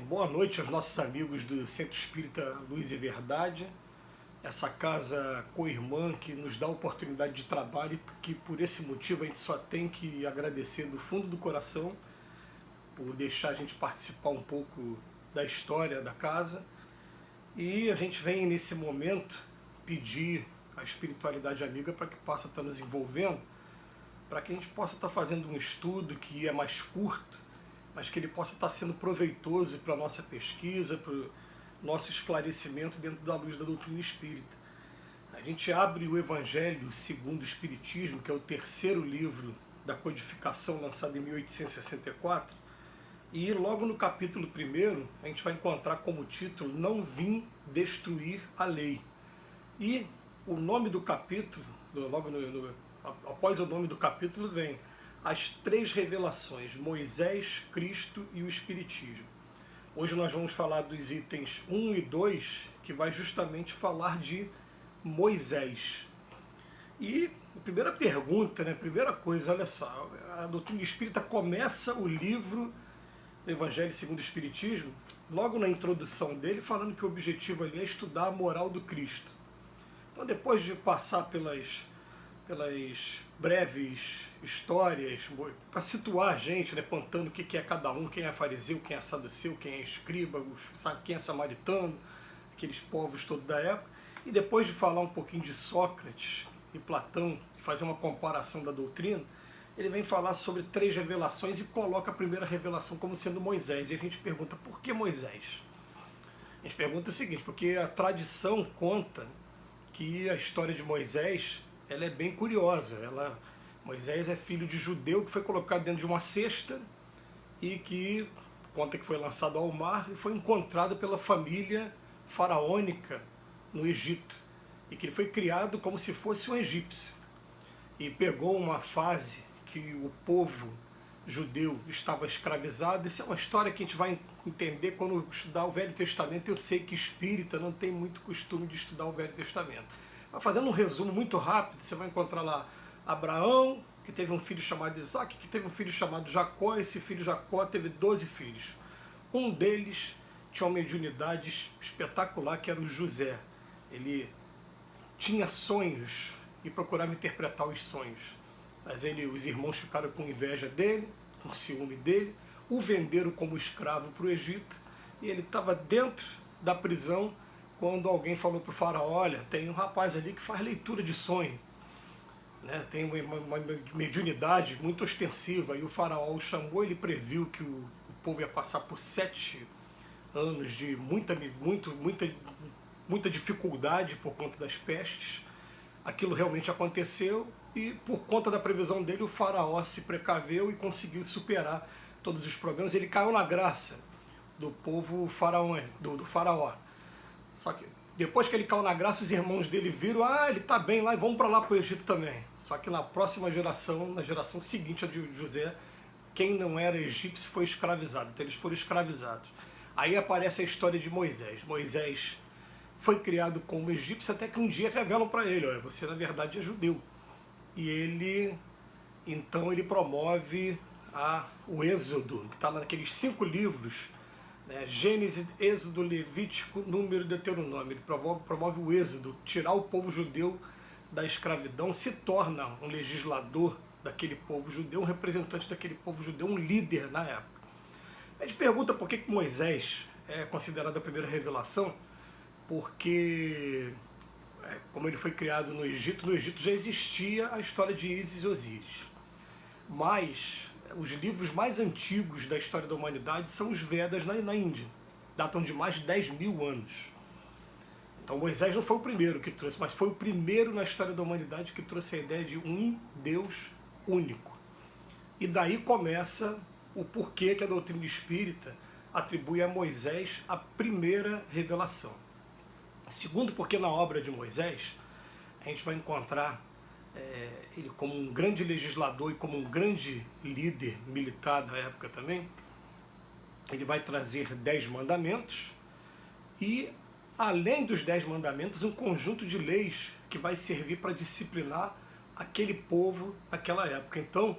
Boa noite aos nossos amigos do Centro Espírita Luz e Verdade, essa casa co-irmã que nos dá oportunidade de trabalho e que por esse motivo a gente só tem que agradecer do fundo do coração por deixar a gente participar um pouco da história da casa. E a gente vem nesse momento pedir a espiritualidade amiga para que possa estar nos envolvendo, para que a gente possa estar fazendo um estudo que é mais curto, mas que ele possa estar sendo proveitoso para a nossa pesquisa, para o nosso esclarecimento dentro da luz da doutrina espírita. A gente abre o Evangelho segundo o Espiritismo, que é o terceiro livro da codificação, lançado em 1864, e logo no capítulo 1 a gente vai encontrar como título "Não vim destruir a lei". E o nome do capítulo, após o nome do capítulo, vem as três revelações: Moisés, Cristo e o Espiritismo. Hoje nós vamos falar dos itens 1 e 2, que vai justamente falar de Moisés. E a primeira pergunta, primeira coisa, olha só, a doutrina espírita começa o livro do Evangelho segundo o Espiritismo, logo na introdução dele, falando que o objetivo ali é estudar a moral do Cristo. Então, depois de passar pelas breves histórias, para situar a gente, contando o que é cada um, quem é fariseu, quem é saduceu, quem é escriba, quem é samaritano, aqueles povos todos da época, e depois de falar um pouquinho de Sócrates e Platão, e fazer uma comparação da doutrina, ele vem falar sobre três revelações e coloca a primeira revelação como sendo Moisés. E a gente pergunta, por que Moisés? A gente pergunta o seguinte, porque a tradição conta que a história de Moisés ela é bem curiosa. Moisés é filho de judeu que foi colocado dentro de uma cesta e que conta que foi lançado ao mar e foi encontrado pela família faraônica no Egito, e que ele foi criado como se fosse um egípcio, e pegou uma fase que o povo judeu estava escravizado. Isso é uma história que a gente vai entender quando estudar o Velho Testamento. Eu sei que espírita não tem muito costume de estudar o Velho Testamento. Mas fazendo um resumo muito rápido, você vai encontrar lá Abraão, que teve um filho chamado Isaac, que teve um filho chamado Jacó. Esse filho Jacó teve 12 filhos. Um deles tinha uma mediunidade espetacular, que era o José. Ele tinha sonhos e procurava interpretar os sonhos. Mas os irmãos ficaram com inveja dele, com ciúme dele, o venderam como escravo para o Egito, e ele estava dentro da prisão quando alguém falou para o faraó: olha, tem um rapaz ali que faz leitura de sonho, tem uma mediunidade muito ostensiva. E o faraó o chamou, ele previu que o povo ia passar por 7 anos de muita dificuldade por conta das pestes. Aquilo realmente aconteceu, e por conta da previsão dele, o faraó se precaveu e conseguiu superar todos os problemas. Ele caiu na graça do povo faraônico, do faraó. Só que depois que ele caiu na graça, os irmãos dele viram: ele está bem lá, e vamos para lá para o Egito também. Só que na próxima geração, na geração seguinte a de José, quem não era egípcio foi escravizado. Então eles foram escravizados. Aí aparece a história de Moisés. Moisés foi criado como egípcio, até que um dia revelam para ele: olha, você na verdade é judeu. E então ele promove o Êxodo, que está naqueles 5 livros, Gênesis, Êxodo, Levítico, Número e Deuteronômio. Ele promove o Êxodo, tirar o povo judeu da escravidão, se torna um legislador daquele povo judeu, um representante daquele povo judeu, um líder na época. A gente pergunta por que Moisés é considerado a primeira revelação. Porque, como ele foi criado no Egito já existia a história de Ísis e Osíris. Mas os livros mais antigos da história da humanidade são os Vedas na Índia. Datam de mais de 10.000 anos. Então Moisés não foi o primeiro que trouxe, mas foi o primeiro na história da humanidade que trouxe a ideia de um Deus único. E daí começa o porquê que a doutrina espírita atribui a Moisés a primeira revelação. Segundo, porque na obra de Moisés a gente vai encontrar ele como um grande legislador e como um grande líder militar da época também. Ele vai trazer 10 mandamentos e, além dos 10 mandamentos, um conjunto de leis que vai servir para disciplinar aquele povo naquela época. Então,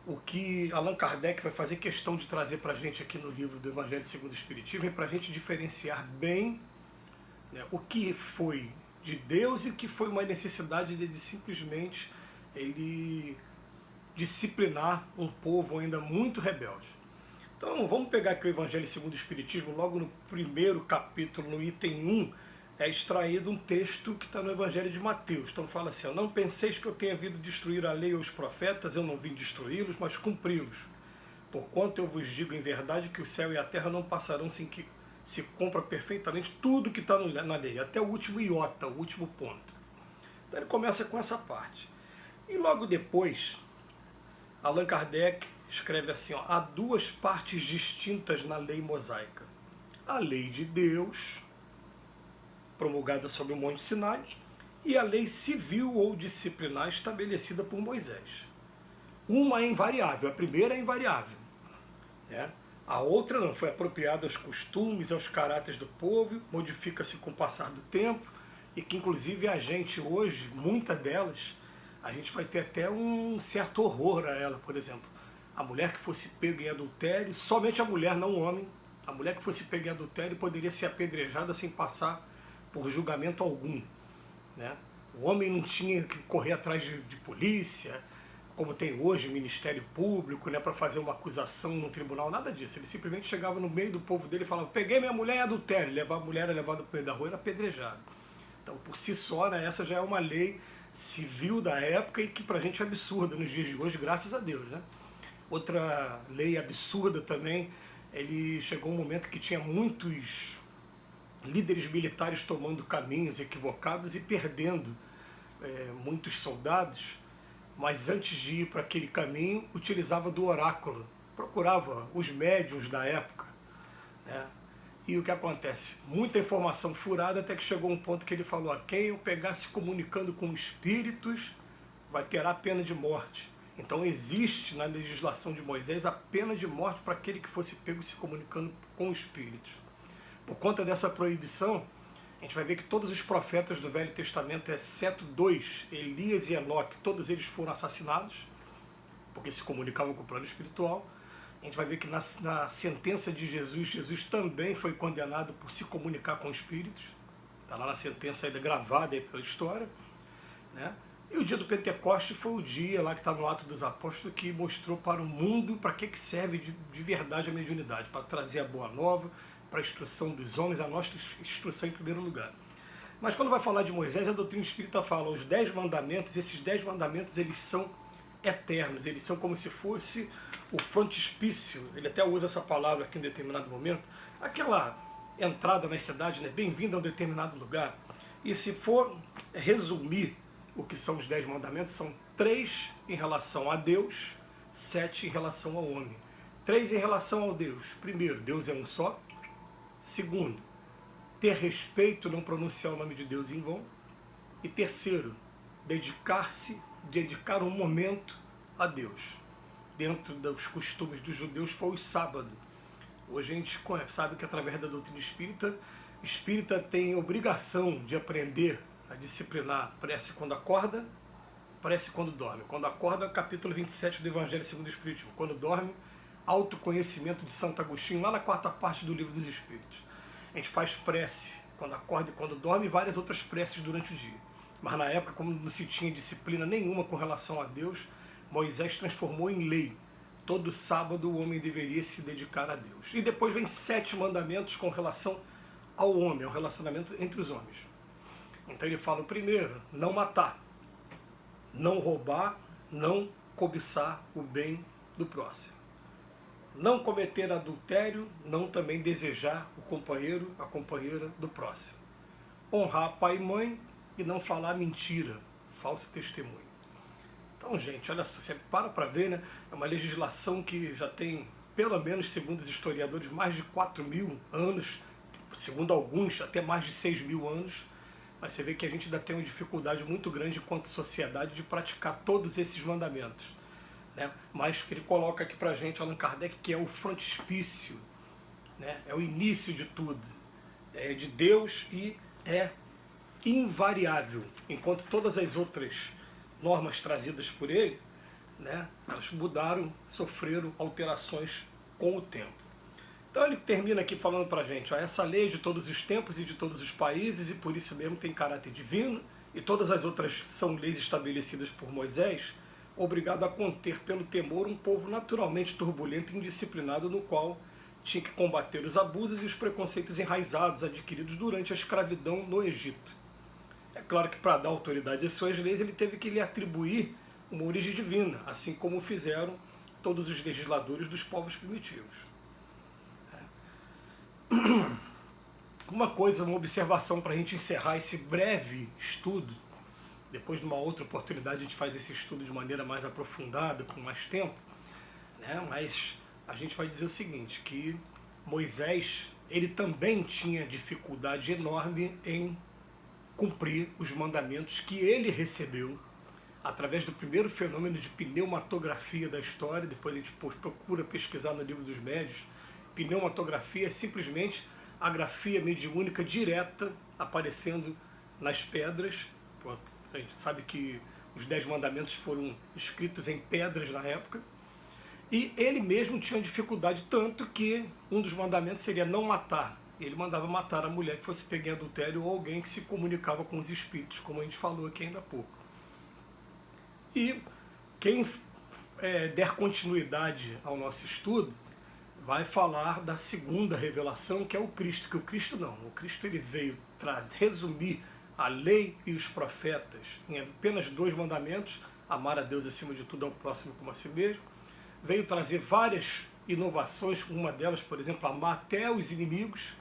o que Allan Kardec vai fazer questão de trazer para a gente aqui no livro do Evangelho segundo o Espiritismo é para a gente diferenciar bem, né, o que foi de Deus e o que foi uma necessidade de simplesmente ele disciplinar um povo ainda muito rebelde. Então vamos pegar aqui o Evangelho segundo o Espiritismo, logo no primeiro capítulo, no item 1, é extraído um texto que está no Evangelho de Mateus. Então fala assim: não penseis que eu tenha vindo destruir a lei ou os profetas, eu não vim destruí-los, mas cumpri-los. Porquanto eu vos digo em verdade que o céu e a terra não passarão sem que se cumpra perfeitamente tudo que está na lei, até o último iota, o último ponto. Então ele começa com essa parte. E logo depois, Allan Kardec escreve assim: há duas partes distintas na lei mosaica. A lei de Deus, promulgada sobre o Monte Sinai, e a lei civil ou disciplinar estabelecida por Moisés. Uma é invariável, a primeira é invariável, né? A outra não, foi apropriada aos costumes, aos caráteres do povo, modifica-se com o passar do tempo, e que inclusive a gente hoje, muitas delas, a gente vai ter até um certo horror a ela. Por exemplo, a mulher que fosse pega em adultério, somente a mulher, não o homem, a mulher que fosse pega em adultério poderia ser apedrejada sem passar por julgamento algum, né? O homem não tinha que correr atrás de polícia, como tem hoje o Ministério Público, né, para fazer uma acusação no tribunal, nada disso. Ele simplesmente chegava no meio do povo dele e falava: peguei minha mulher em adultério, levar a mulher era levada para o meio da rua, era apedrejada. Então, por si só, né, essa já é uma lei civil da época e que para a gente é absurda nos dias de hoje, graças a Deus, né? Outra lei absurda também, ele chegou um momento que tinha muitos líderes militares tomando caminhos equivocados e perdendo muitos soldados, mas antes de ir para aquele caminho, utilizava do oráculo, procurava os médiuns da época, né? E o que acontece? Muita informação furada, até que chegou um ponto que ele falou: quem eu pegar se comunicando com espíritos vai ter a pena de morte. Então existe na legislação de Moisés a pena de morte para aquele que fosse pego se comunicando com espíritos. Por conta dessa proibição, a gente vai ver que todos os profetas do Velho Testamento, exceto dois, Elias e Enoque, todos eles foram assassinados, porque se comunicavam com o plano espiritual. A gente vai ver que na sentença de Jesus, Jesus também foi condenado por se comunicar com espíritos. Está lá na sentença ainda gravada aí pela história, né? E o dia do Pentecoste foi o dia lá que está no Atos dos Apóstolos que mostrou para o mundo para que serve de verdade a mediunidade, para trazer a boa nova, para a instrução dos homens, a nossa instrução em primeiro lugar. Mas quando vai falar de Moisés, a doutrina espírita fala os 10 mandamentos. Esses 10 mandamentos eles são eternos, eles são como se fosse o frontispício, ele até usa essa palavra aqui em determinado momento, aquela entrada na cidade, né, bem-vindo a um determinado lugar. E se for resumir o que são os 10 mandamentos, são 3 em relação a Deus, 7 em relação ao homem. 3 em relação ao Deus. Primeiro, Deus é um só. Segundo, ter respeito, não pronunciar o nome de Deus em vão. E terceiro, dedicar um momento a Deus. Dentro dos costumes dos judeus foi o sábado. Hoje a gente sabe que através da doutrina espírita tem obrigação de aprender a disciplinar prece quando acorda, prece quando dorme. Quando acorda, capítulo 27 do Evangelho segundo o Espiritismo. Quando dorme, autoconhecimento de Santo Agostinho, lá na 4ª parte do Livro dos Espíritos. A gente faz prece quando acorda e quando dorme, e várias outras preces durante o dia. Mas na época, como não se tinha disciplina nenhuma com relação a Deus, Moisés transformou em lei. Todo sábado o homem deveria se dedicar a Deus. E depois vem 7 mandamentos com relação ao homem, ao relacionamento entre os homens. Então ele fala: o primeiro, não matar, não roubar, não cobiçar o bem do próximo. Não cometer adultério, não também desejar o companheiro, a companheira do próximo. Honrar pai e mãe e não falar mentira, falso testemunho. Então, gente, olha só, você para ver, né? É uma legislação que já tem, pelo menos segundo os historiadores, mais de 4.000 anos, segundo alguns, até mais de 6.000 anos. Mas você vê que a gente ainda tem uma dificuldade muito grande enquanto sociedade de praticar todos esses mandamentos, né? Mas que ele coloca aqui pra gente, Allan Kardec, que é o frontispício, né? É o início de tudo, é de Deus e é invariável, enquanto todas as outras normas trazidas por ele né? Elas mudaram, sofreram alterações com o tempo. Então ele termina aqui falando para a gente, ó, essa lei é de todos os tempos e de todos os países e por isso mesmo tem caráter divino, e todas as outras são leis estabelecidas por Moisés, obrigado a conter pelo temor um povo naturalmente turbulento e indisciplinado, no qual tinha que combater os abusos e os preconceitos enraizados adquiridos durante a escravidão no Egito. É claro que para dar autoridade às suas leis ele teve que lhe atribuir uma origem divina, assim como fizeram todos os legisladores dos povos primitivos. Uma coisa, uma observação para a gente encerrar esse breve estudo, depois de uma outra oportunidade a gente faz esse estudo de maneira mais aprofundada, com mais tempo, né? Mas a gente vai dizer o seguinte, que Moisés, ele também tinha dificuldade enorme em cumprir os mandamentos que ele recebeu através do primeiro fenômeno de pneumatografia da história. Depois a gente procura pesquisar no livro dos médiuns. Pneumatografia é simplesmente a grafia mediúnica direta aparecendo nas pedras. A gente sabe que os 10 mandamentos foram escritos em pedras na época. E ele mesmo tinha dificuldade, tanto que um dos mandamentos seria não matar. Ele mandava matar a mulher que fosse pega em adultério ou alguém que se comunicava com os espíritos, como a gente falou aqui ainda há pouco. E quem der continuidade ao nosso estudo vai falar da segunda revelação, que é o Cristo. Que o Cristo não, o Cristo ele veio resumir a lei e os profetas em apenas 2 mandamentos, amar a Deus acima de tudo, ao próximo como a si mesmo. Veio trazer várias inovações, uma delas, por exemplo, amar até os inimigos,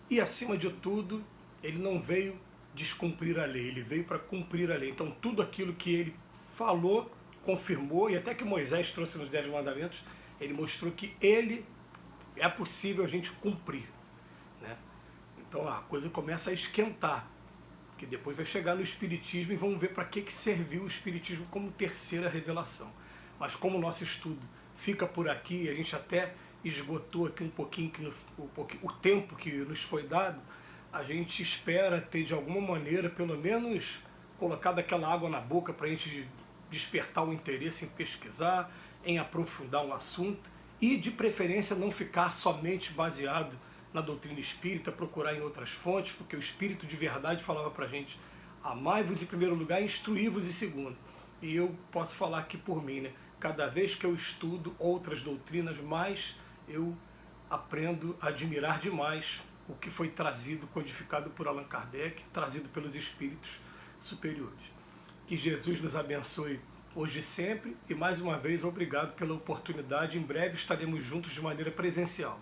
e acima de tudo, ele não veio descumprir a lei, ele veio para cumprir a lei. Então tudo aquilo que ele falou, confirmou, e até que Moisés trouxe nos 10 mandamentos, ele mostrou que ele é possível a gente cumprir, né? Então a coisa começa a esquentar, que depois vai chegar no Espiritismo e vamos ver para que serviu o Espiritismo como terceira revelação. Mas como o nosso estudo fica por aqui, a gente até esgotou aqui um pouquinho o tempo que nos foi dado, a gente espera ter de alguma maneira, pelo menos, colocado aquela água na boca para a gente despertar o interesse em pesquisar, em aprofundar um assunto e, de preferência, não ficar somente baseado na doutrina espírita, procurar em outras fontes, porque o Espírito de verdade falava para a gente: amai-vos em primeiro lugar e instruí-vos em segundo. E eu posso falar aqui por mim, né? Cada vez que eu estudo outras doutrinas, mais eu aprendo a admirar demais o que foi trazido, codificado por Allan Kardec, trazido pelos espíritos superiores. Que Jesus nos abençoe hoje e sempre, e mais uma vez obrigado pela oportunidade. Em breve estaremos juntos de maneira presencial.